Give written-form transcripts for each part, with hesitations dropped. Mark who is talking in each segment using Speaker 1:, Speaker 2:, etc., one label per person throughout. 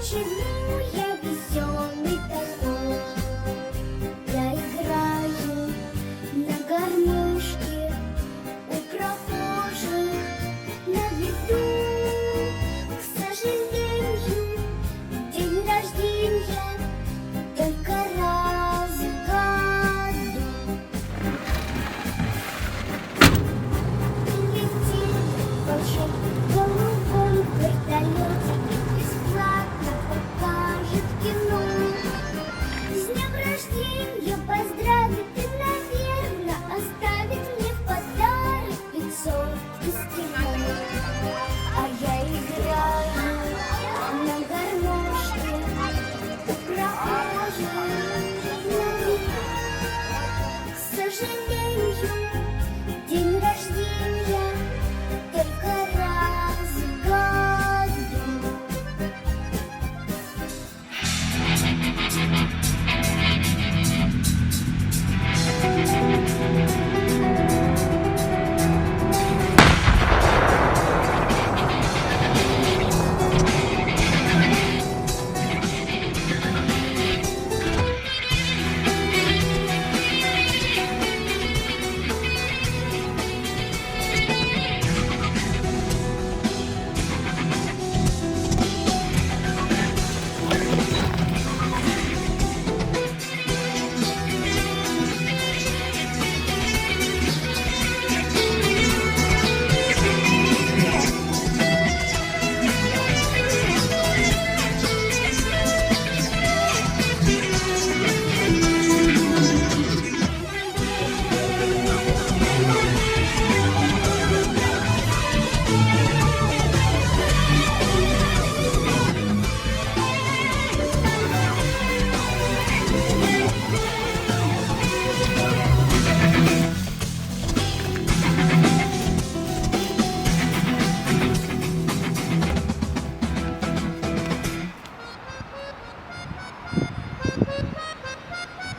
Speaker 1: Почему я веселый такой? Я играю на гармошке у прохожих на виду. К сожалению, день рождения только раз в году. И летит большой голубом вертолете, бесплатно покажет кино. С днем рождения поздравит и, наверное, оставит мне в подарок 500 эскимо. А я играю на гармошке у прохожих на виду. К сожалению, день рождения только раз в году.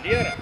Speaker 2: Лера,